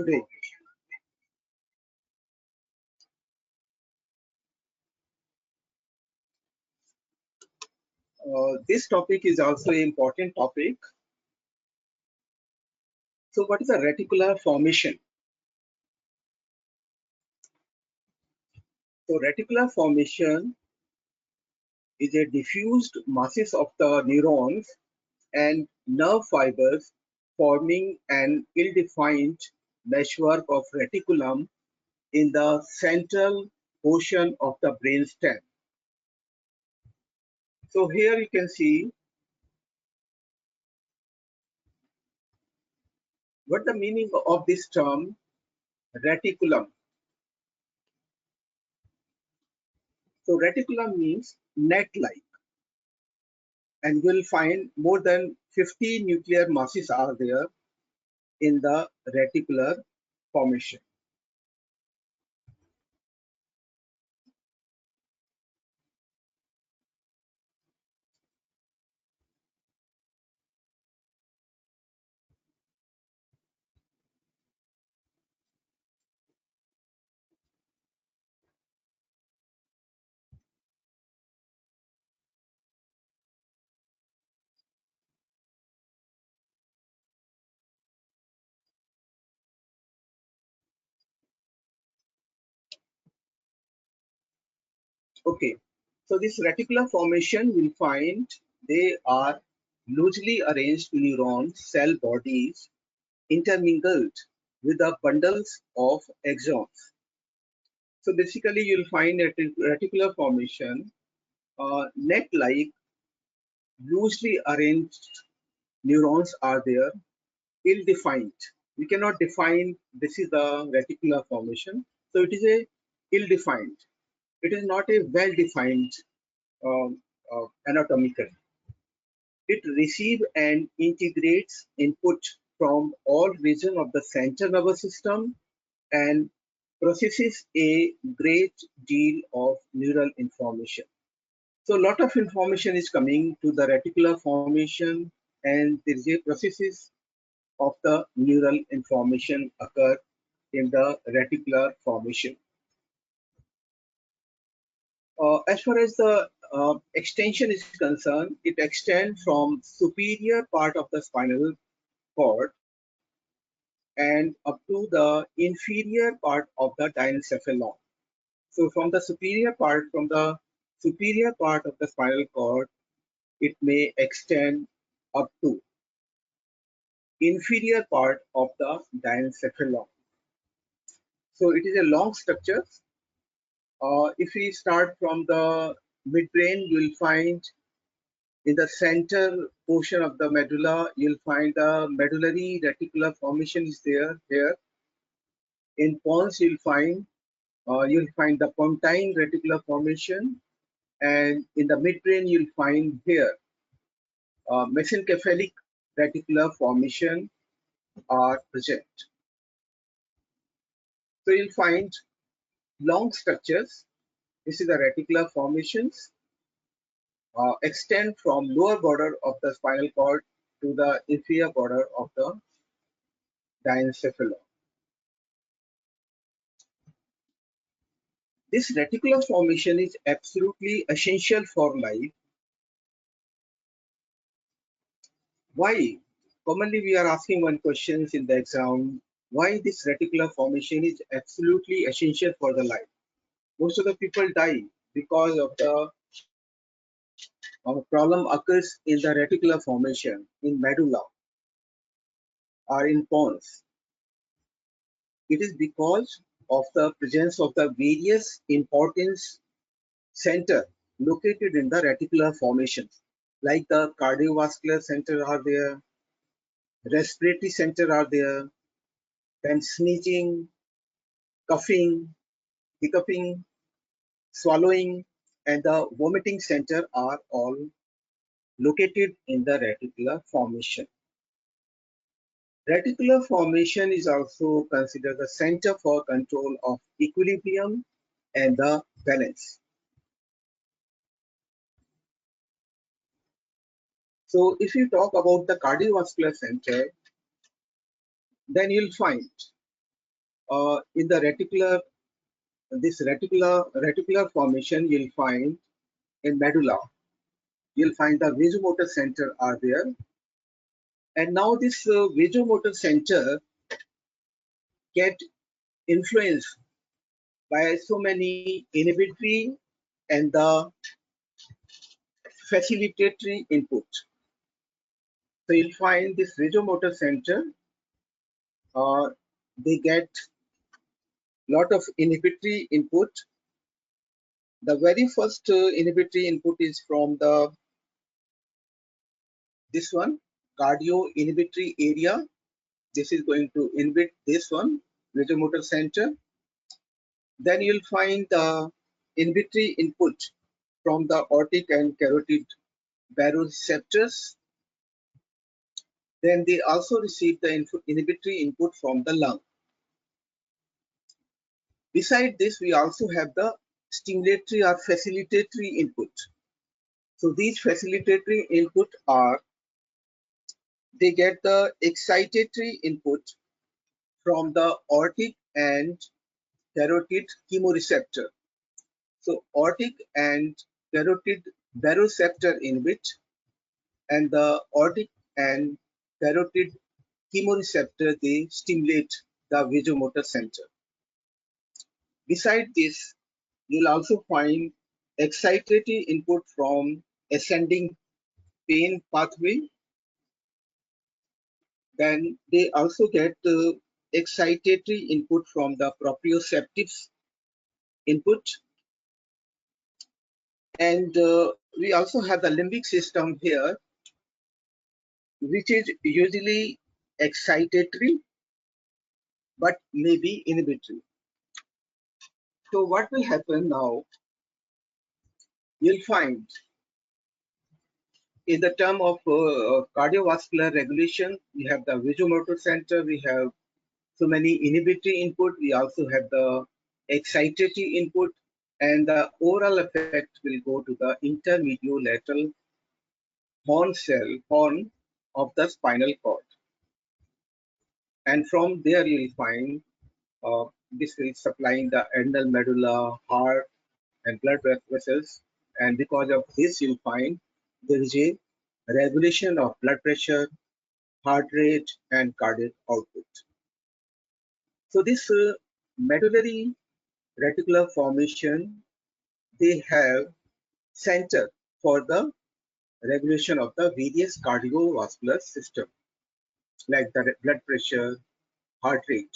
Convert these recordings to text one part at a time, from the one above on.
Today. This topic is also an important topic. So what is a reticular formation? So reticular formation is a diffused masses of the neurons and nerve fibers forming an ill-defined meshwork of reticulum in the central portion of the brainstem. So here you can see what the meaning of this term reticulum. So reticulum means net-like, and you will find more than 50 nuclear masses are there in the reticular formation. Okay, so this reticular formation will find they are loosely arranged neurons cell bodies intermingled with the bundles of axons. So basically you'll find a reticular formation net-like loosely arranged neurons are there, ill-defined. We cannot define this is the reticular formation. So it is a ill-defined. It is not a well-defined anatomically. It receives and integrates input from all regions of the central nervous system and processes a great deal of neural information. So a lot of information is coming to the reticular formation, and there is a processes of the neural information occur in the reticular formation. As far as the extension is concerned, it extends from superior part of the spinal cord and up to the inferior part of the diencephalon. So from the superior part of the spinal cord, it may extend up to inferior part of the diencephalon. So it is a long structure. If we start from the midbrain, you will find in the center portion of the medulla, you'll find the medullary reticular formation is there. Here in pons, you'll find the pontine reticular formation, and in the midbrain, you'll find here mesencephalic reticular formation are present. So you'll find long structures. This is the reticular formations extend from lower border of the spinal cord to the inferior border of the diencephalon. This reticular formation is absolutely essential for life. Why? Commonly we are asking one question in the exam, why this reticular formation is absolutely essential for the life. Most of the people die because of the problem occurs in the reticular formation in medulla or in pons. It is because of the presence of the various importance center located in the reticular formations, like the cardiovascular center are there, respiratory center are there, then sneezing, coughing, hiccuping, swallowing, and the vomiting center are all located in the reticular formation. Reticular formation is also considered the center for control of equilibrium and the balance. So if you talk about the cardiovascular center, then you'll find In the reticular formation, you'll find in medulla, you'll find the vasomotor center are there. And now this vasomotor center get influenced by so many inhibitory and the facilitatory input. So you'll find this vasomotor center, uh, they get lot of inhibitory input. The very first inhibitory input is from the this one, cardio inhibitory area. This is going to inhibit this one, vasomotor center. Then you'll find the inhibitory input from the aortic and carotid baroreceptors. Then they also receive the inhibitory input from the lung. Beside this, we also have the stimulatory or facilitatory input. So these facilitatory input are, they get the excitatory input from the aortic and carotid chemoreceptor. So aortic and carotid baroreceptor inhibit, and the aortic and carotid chemoreceptor, they stimulate the vasomotor center. Beside this, you'll also find excitatory input from ascending pain pathway. Then they also get excitatory input from the proprioceptive input. And we also have the limbic system here, which is usually excitatory, but maybe inhibitory. So what will happen now, you'll find in the term of cardiovascular regulation, we have the vasomotor center, we have so many inhibitory input, we also have the excitatory input, and the overall effect will go to the intermediolateral horn of the spinal cord. And from there you'll find this is supplying the endal medulla, heart, and blood vessels. And because of this, you'll find there is a regulation of blood pressure, heart rate, and cardiac output. So this medullary reticular formation, they have center for the regulation of the various cardiovascular system, like the blood pressure, heart rate,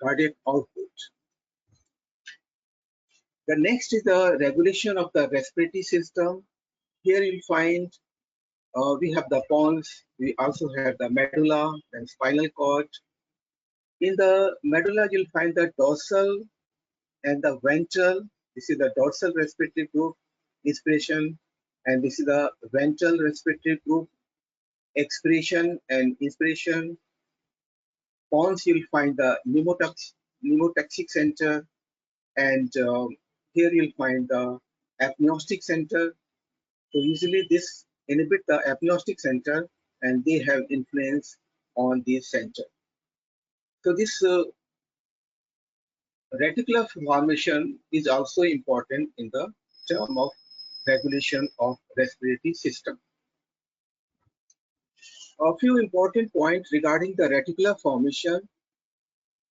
cardiac output. The next is the regulation of the respiratory system. Here you'll find we have the pons, we also have the medulla and spinal cord. In the medulla, you'll find the dorsal and the ventral. This is the dorsal respiratory group, inspiration, and this is the ventral respiratory group, expiration and inspiration. Pons, you'll find the pneumotaxic center, and here you'll find the apneustic center. So usually this inhibit the apneustic center, and they have influence on the center. So this reticular formation is also important in the term of regulation of respiratory system. A few important points regarding the reticular formation.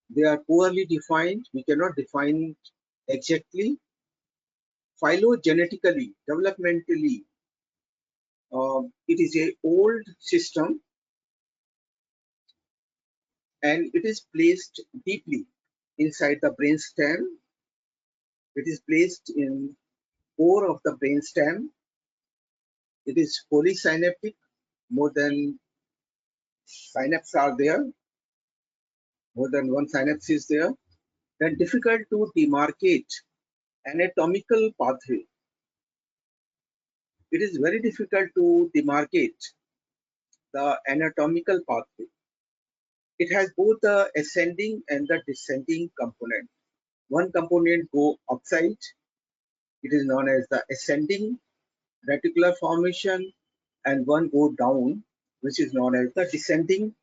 They are poorly defined. We cannot define exactly. Phylogenetically, developmentally, it is a old system, and it is placed deeply inside the brainstem. It is placed in core of the brainstem. It is polysynaptic. More than synapses are there. More than one synapse is there. Then difficult to demarcate anatomical pathway. It is very difficult to demarcate the anatomical pathway. It has both the ascending and the descending component. One component go upside. It is known as the ascending reticular formation, and one go down, which is known as the descending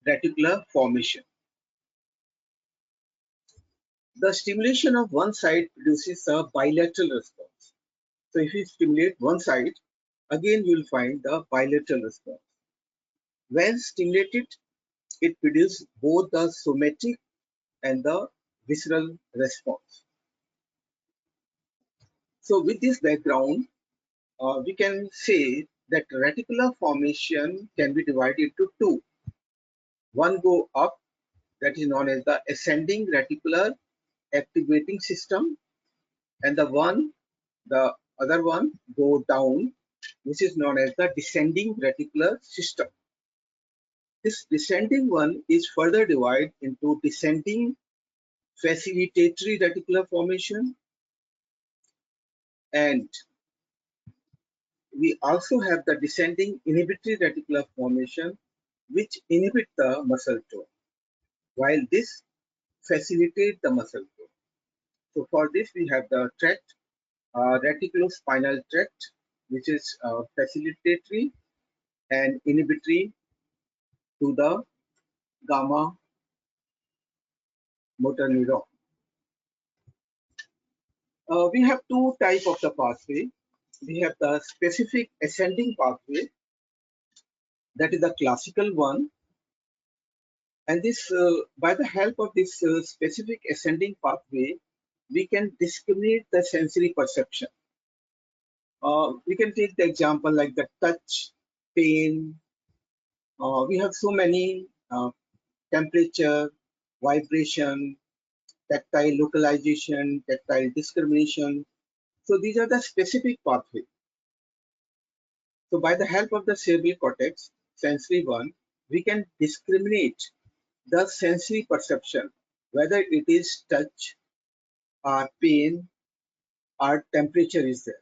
reticular formation. The stimulation of one side produces a bilateral response. So if you stimulate one side, again you will find the bilateral response. When stimulated, it produces both the somatic and the visceral response. So with this background, we can say that reticular formation can be divided into two. One go up, that is known as the ascending reticular activating system, and the other one go down, which is known as the descending reticular system. This descending one is further divided into descending facilitatory reticular formation, and we also have the descending inhibitory reticular formation, which inhibit the muscle tone, while this facilitate the muscle tone. So for this, we have the tract, reticulospinal tract, which is facilitatory and inhibitory to the gamma motor neuron. We have two types of the pathway. We have the specific ascending pathway, that is the classical one, and this by the help of this specific ascending pathway, we can discriminate the sensory perception. We can take the example like the touch, pain. We have so many temperature, vibration, tactile localization, tactile discrimination. So these are the specific pathways. So by the help of the cerebral cortex, sensory one, we can discriminate the sensory perception, whether it is touch or pain or temperature is there.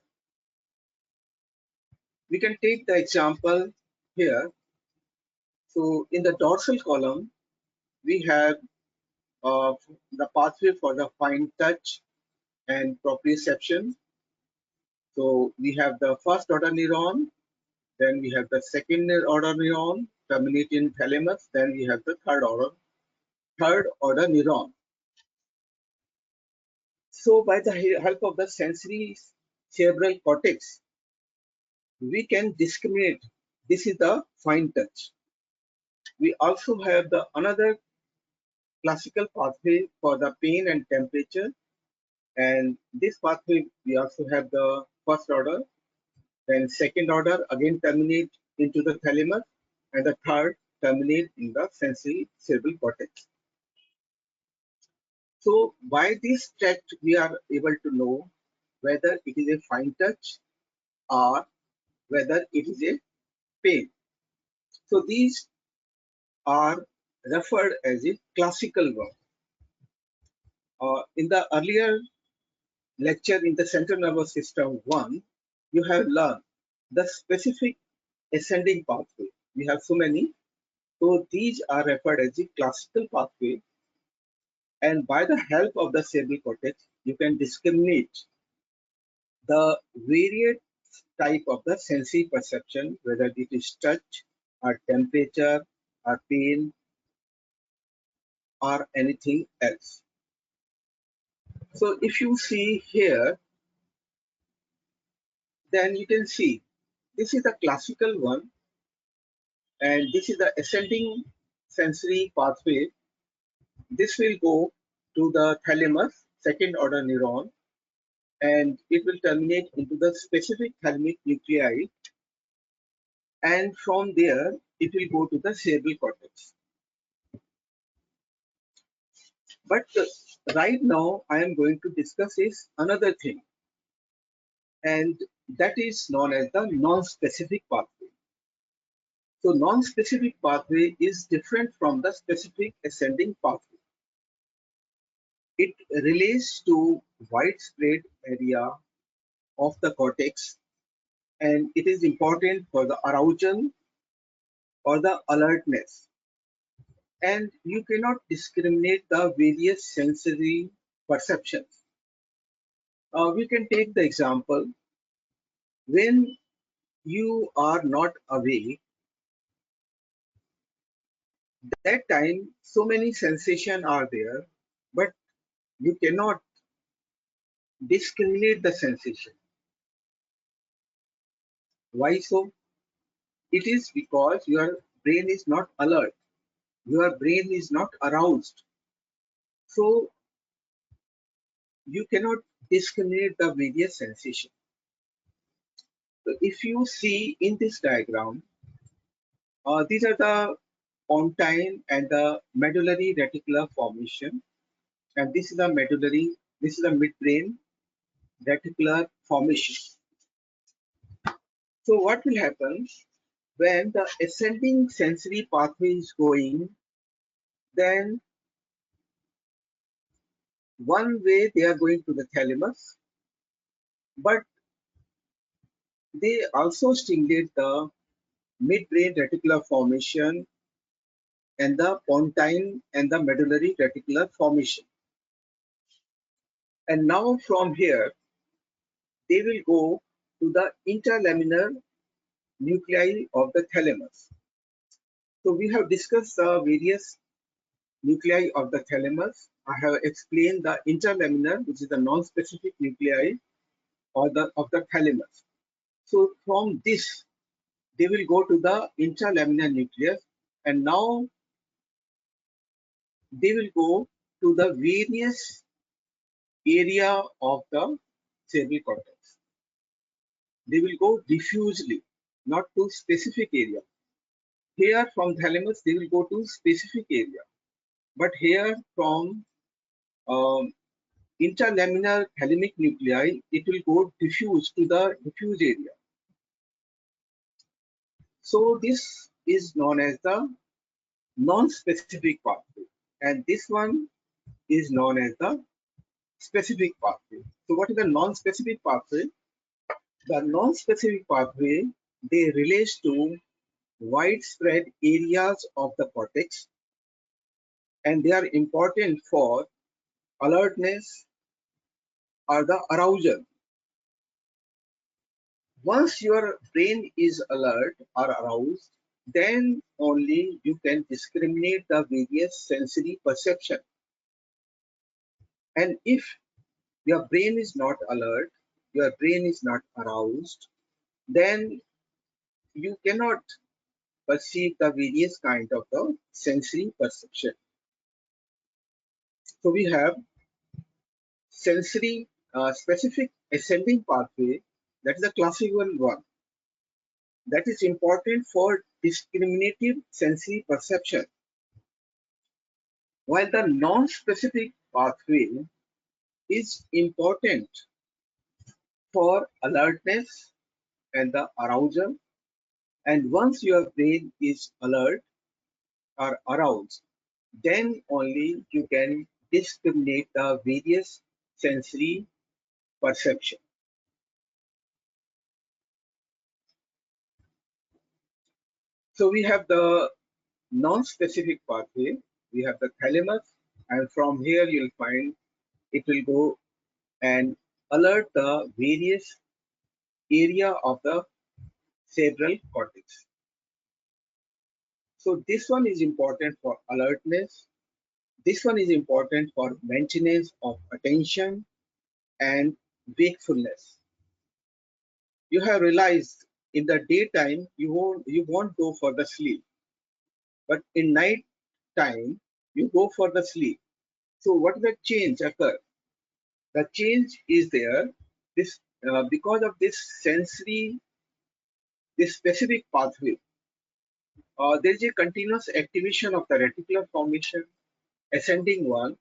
We can take the example here. So in the dorsal column, we have the pathway for the fine touch and proprioception. So we have the first order neuron, then we have the second order neuron terminating in thalamus, then we have the third order neuron. So by the help of the sensory cerebral cortex, we can discriminate. This is the fine touch. We also have the another classical pathway for the pain and temperature, and this pathway we also have the first order, then second order again terminate into the thalamus, and the third terminate in the sensory cerebral cortex. So by this tract we are able to know whether it is a fine touch or whether it is a pain. So these are referred as a classical one. In the earlier lecture in the central nervous system 1, you have learned the specific ascending pathway. We have so many. So these are referred as the classical pathway. And by the help of the cerebral cortex, you can discriminate the various type of the sensory perception, whether it is touch or temperature or pain or anything else. So if you see here, then you can see this is the classical one, and this is the ascending sensory pathway. This will go to the thalamus, second order neuron, and it will terminate into the specific thalamic nuclei, and from there it will go to the cerebral cortex. But right now I am going to discuss is another thing, and that is known as the non-specific pathway. So non-specific pathway is different from the specific ascending pathway. It relates to widespread area of the cortex, and it is important for the arousal or the alertness. And you cannot discriminate the various sensory perceptions. We can take the example when you are not awake, That time, so many sensations are there, but you cannot discriminate the sensation. Why so? It is because your brain is not alert, your brain is not aroused. So you cannot discriminate the various sensations. So if you see in this diagram, these are the pontine and the medullary reticular formation, and this is the medullary, this is the midbrain reticular formation. So what will happen when the ascending sensory pathway is going, then one way they are going to the thalamus, but they also stimulate the midbrain reticular formation and the pontine and the medullary reticular formation. And now from here, they will go to the interlaminar nuclei of the thalamus. So we have discussed the various nuclei of the thalamus. I have explained the interlaminar, which is the non-specific nuclei or of the thalamus. So from this, they will go to the interlaminar nucleus, and now they will go to the various area of the cerebral cortex. They will go diffusely, not to specific area. Here from thalamus, they will go to specific area. But here from um, interlaminar thalamic nuclei, it will go diffuse to the diffuse area. So this is known as the non-specific pathway, and this one is known as the specific pathway. So what is the non-specific pathway? The non-specific pathway, they relate to widespread areas of the cortex, and they are important for alertness or the arousal. Once your brain is alert or aroused, then only you can discriminate the various sensory perception. And if your brain is not alert, your brain is not aroused, then you cannot perceive the various kind of the sensory perception. So we have sensory specific ascending pathway, that is the classical one, that is important for discriminative sensory perception, while the non-specific pathway is important for alertness and the arousal. And once your brain is alert or aroused, then only you can discriminate the various sensory perception. So we have the non-specific pathway, we have the thalamus, and from here you'll find it will go and alert the various area of the cerebral cortex. So this one is important for alertness. This one is important for maintenance of attention and wakefulness. You have realized in the daytime you won't go for the sleep, but in night time you go for the sleep. So what is the change occur? The change is there. This because of this sensory, this specific pathway, there is a continuous activation of the reticular formation, ascending one,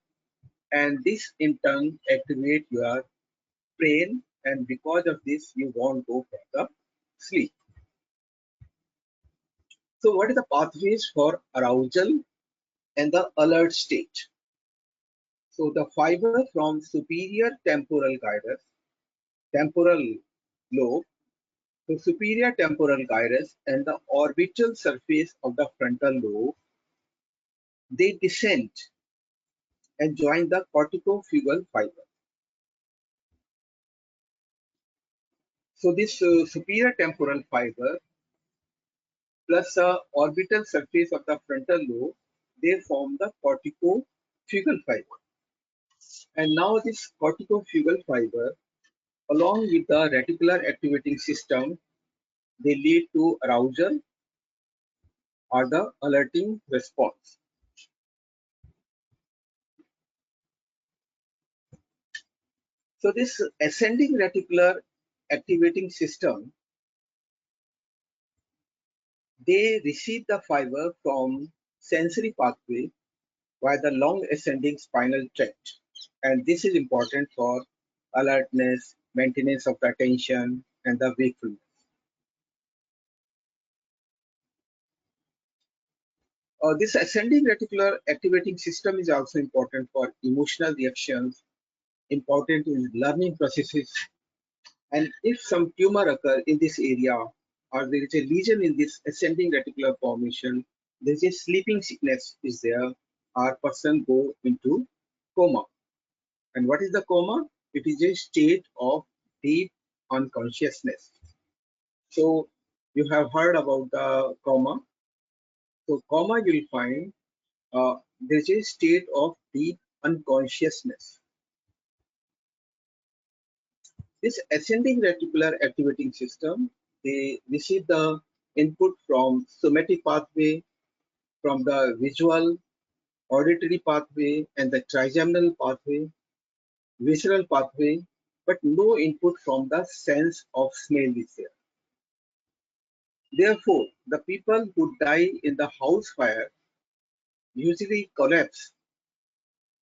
and this in turn activate your brain, and because of this you won't go for the sleep. So what are the pathways for arousal and the alert state? So the fiber from superior temporal gyrus, temporal lobe, to superior temporal gyrus and the orbital surface of the frontal lobe, they descend and join the corticofugal fiber. So this superior temporal fiber plus the orbital surface of the frontal lobe, they form the corticofugal fiber. And now this corticofugal fiber, along with the reticular activating system, they lead to arousal or the alerting response. So this ascending reticular activating system, they receive the fiber from sensory pathway via the long ascending spinal tract. And this is important for alertness, maintenance of the attention, and the wakefulness. This ascending reticular activating system is also important for emotional reactions, important in learning processes. And if some tumor occur in this area, or there is a lesion in this ascending reticular formation, there is a sleeping sickness is there, our person go into coma. And what is the coma? It is a state of deep unconsciousness. So you have heard about the coma. So coma, you will find there is a state of deep unconsciousness. This ascending reticular activating system, they receive the input from somatic pathway, from the visual, auditory pathway, and the trigeminal pathway, visceral pathway, but no input from the sense of smell is there. Therefore, the people who die in the house fire usually collapse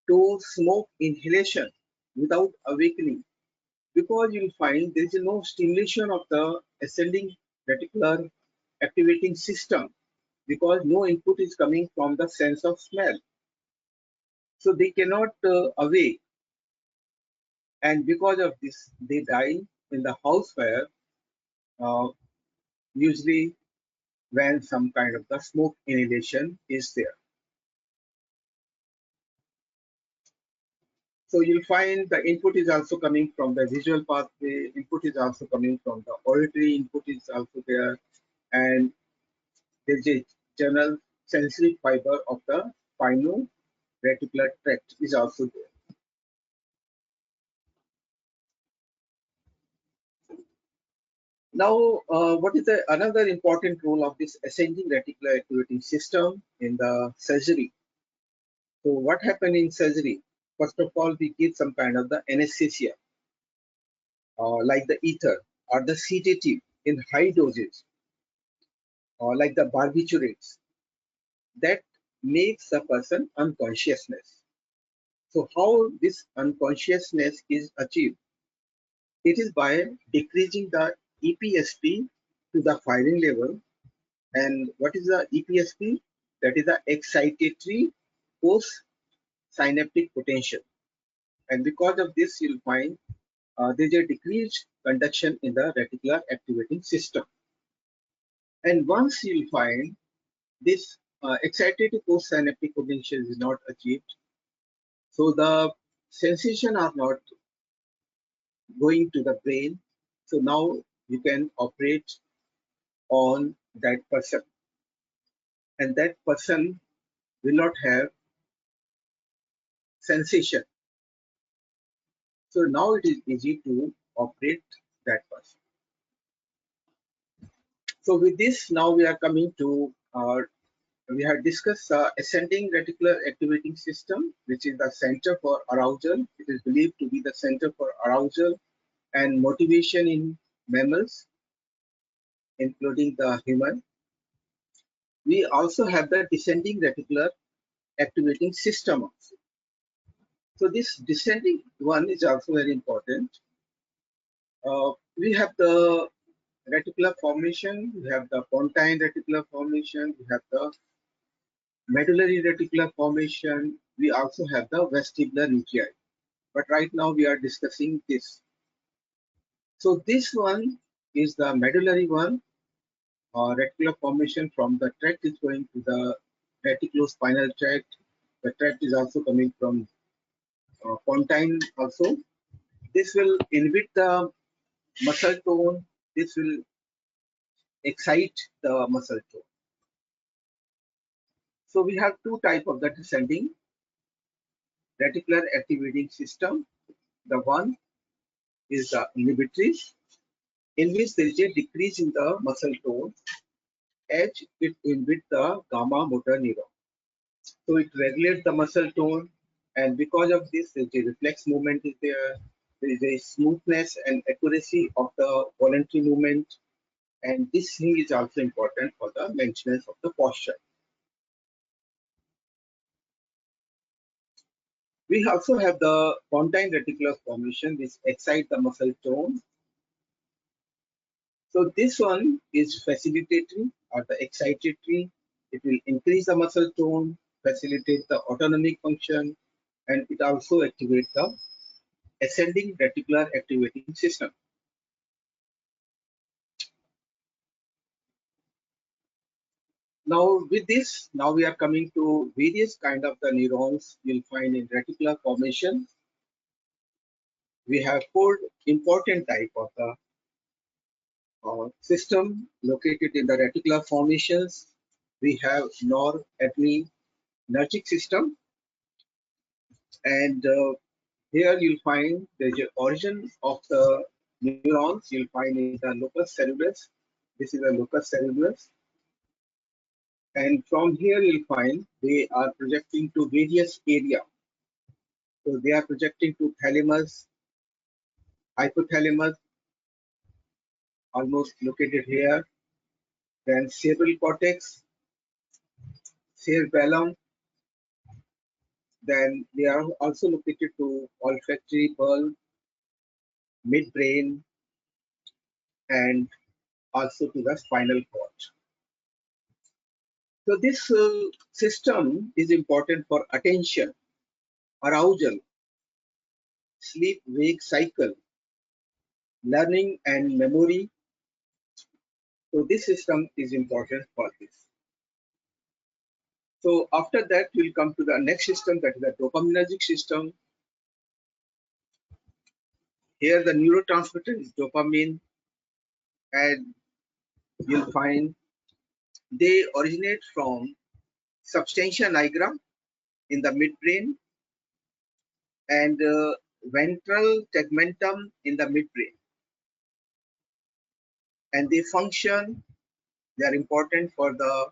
to smoke inhalation without awakening, because you'll find there is no stimulation of the ascending reticular activating system, because no input is coming from the sense of smell. So they cannot awake, and because of this, they die in the house fire, uh, usually when some kind of the smoke inhalation is there. So you'll find the input is also coming from the visual pathway, input is also coming from the auditory, input is also there, and there's a general sensory fiber of the spinal reticular tract is also there. Now, what is the another important role of this ascending reticular activating system in the surgery? So what happened in surgery? First of all, we give some kind of the anesthesia, like the ether or the sedative in high doses, or like the barbiturates, that makes the person unconsciousness. So how this unconsciousness is achieved? It is by decreasing the EPSP to the firing level. And what is the EPSP? That is the excitatory post synaptic potential. And because of this, you'll find there's a decreased conduction in the reticular activating system. And once you'll find this excitatory post synaptic potential is not achieved, so the sensation are not going to the brain. So now you can operate on that person, and that person will not have sensation. So now it is easy to operate that person. So with this, now we are coming to we have discussed ascending reticular activating system, which is the center for arousal. It is believed to be the center for arousal and motivation in mammals, including the human. We also have the descending reticular activating system also. So this descending one is also very important. We have the reticular formation, we have the pontine reticular formation, we have the medullary reticular formation, we also have the vestibular nuclei. But right now we are discussing this. So this one is the medullary one, reticular formation from the tract is going to the reticulospinal tract. The tract is also coming from pontine also. This will inhibit the muscle tone. This will excite the muscle tone. So we have two types of the descending reticular activating system. The one is the inhibitory, in which there is a decrease in the muscle tone as it inhibits the gamma motor neuron. So it regulates the muscle tone, and because of this, there is a reflex movement is there. There is a smoothness and accuracy of the voluntary movement, and this thing is also important for the maintenance of the posture. We also have the pontine reticular formation, which excites the muscle tone. So this one is facilitatory or the excitatory. It will increase the muscle tone, facilitate the autonomic function, and it also activates the ascending reticular activating system. Now with this, now we are coming to various kind of the neurons you'll find in reticular formation. We have four important type of the system located in the reticular formations. We have noradrenergic system, and here you'll find the origin of the neurons. You'll find in the locus ceruleus. This is the locus ceruleus, and from here you'll find they are projecting to various area. So they are projecting to thalamus, hypothalamus, almost located here. Then cerebral cortex, cerebellum. Then they are also located to olfactory bulb, midbrain, and also to the spinal cord. So this system is important for attention, arousal, sleep-wake cycle, learning and memory. So this system is important for this. So after that, we'll come to the next system, that is the dopaminergic system. Here the neurotransmitter is dopamine, and you'll find they originate from substantia nigra in the midbrain and ventral tegmentum in the midbrain. And they function, they are important for the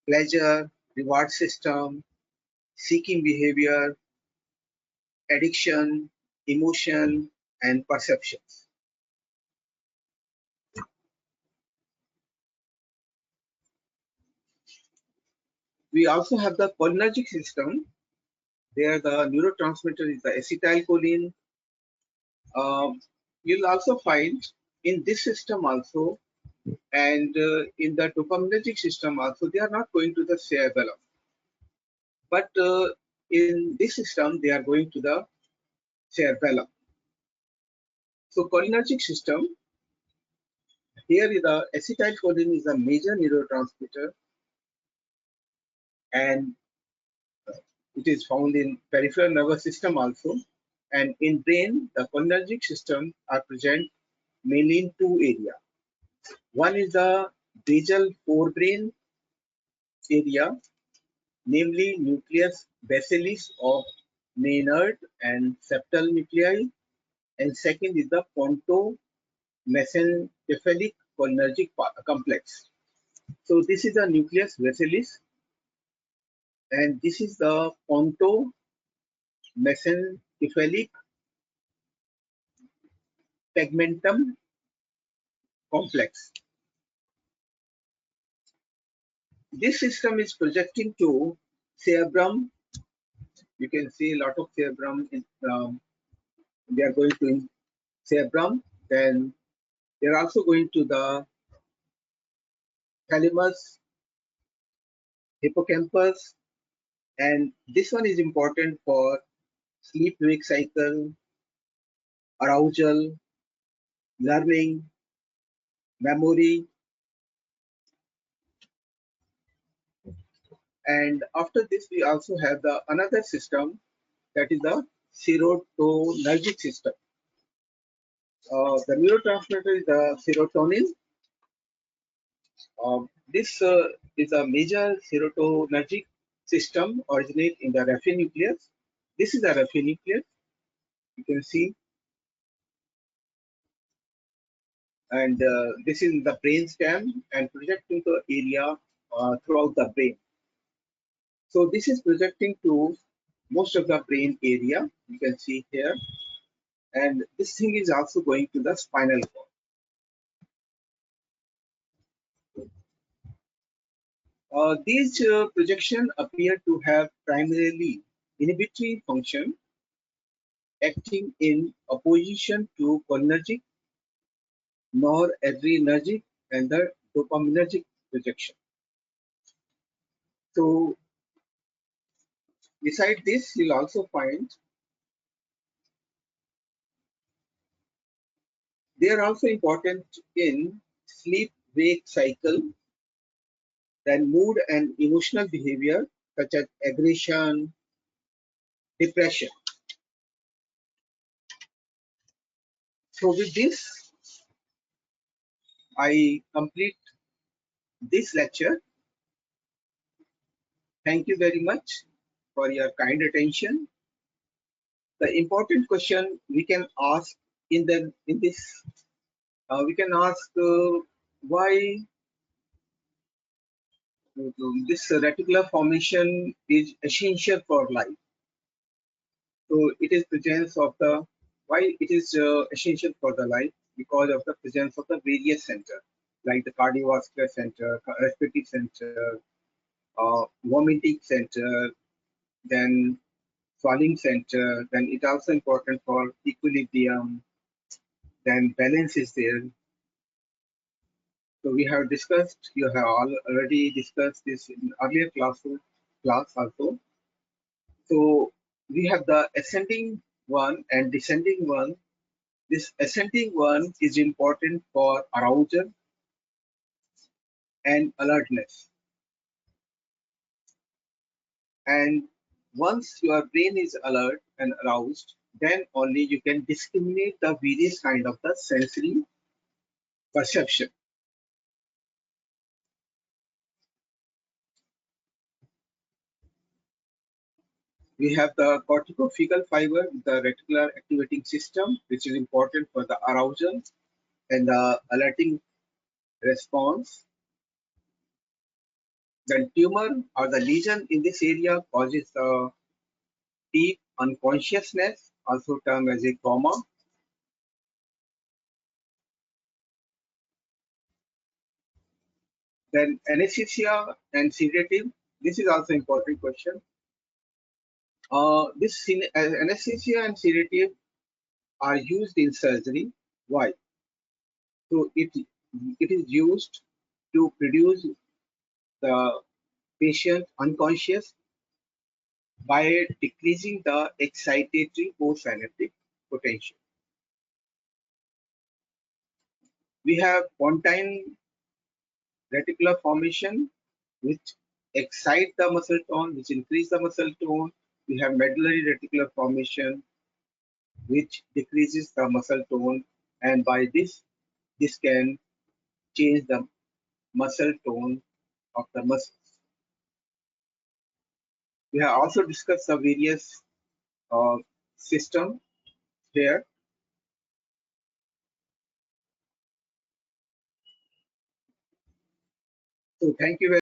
pleasure, reward system, seeking behavior, addiction, emotion, and perceptions. We also have the cholinergic system. There the neurotransmitter is the acetylcholine. You'll also find in this system also, and in the dopaminergic system also, they are not going to the cerebellum. But in this system, they are going to the cerebellum. So cholinergic system, here is the acetylcholine is a major neurotransmitter, and it is found in peripheral nervous system also. And in brain, the cholinergic system are present mainly in two areas. One is the basal forebrain area, namely nucleus basalis of Maynard and septal nuclei, and second is the ponto-mesencephalic cholinergic complex. So this is the nucleus basalis, and this is the ponto-mesencephalic tegmentum complex. This system is projecting to cerebrum. You can see a lot of cerebrum. They are going to cerebrum. Then they are also going to the thalamus, hippocampus, and this one is important for sleep-wake cycle, arousal, learning, memory. And after this, we also have the another system, that is the serotonergic system. The neurotransmitter is the serotonin. This is a major serotonergic system originate in the raphe nucleus. This is the raphe nucleus, you can see, and this is the brain stem and projecting the area throughout the brain. So this is projecting to most of the brain area, you can see here, and this thing is also going to the spinal cord. These projections appear to have primarily inhibitory function, acting in opposition to cholinergic, noradrenergic, and the dopaminergic projection. So, beside this, you'll also find they are also important in sleep-wake cycle, then mood and emotional behavior such as aggression, depression. So, with this, I complete this lecture. Thank you very much for your kind attention. The important question we can ask in this we can ask why this reticular formation is essential for life. So it is presence of the why it is essential for the life because of the presence of the various center like the cardiovascular center, respiratory center, vomiting center, then swallowing center. Then it also important for equilibrium. Then balance is there. So we have discussed, you have already discussed this in earlier class also. So we have the ascending one and descending one. This ascending one is important for arousal and alertness. And once your brain is alert and aroused, then only you can discriminate the various kind of the sensory perception. We have the corticocecal fiber, the reticular activating system, which is important for the arousal and the alerting response. Then tumor or the lesion in this area causes the deep unconsciousness, also termed as a coma. Then anesthesia and sedative. This is also important question. Anesthesia and sedative are used in surgery. Why? So it is used to produce the patient unconscious by decreasing the excitatory postsynaptic potential. We have pontine reticular formation, which excite the muscle tone, which increase the muscle tone. We have medullary reticular formation, which decreases the muscle tone, and by this can change the muscle tone of the muscles. We have also discussed the various uh, system here. So thank you very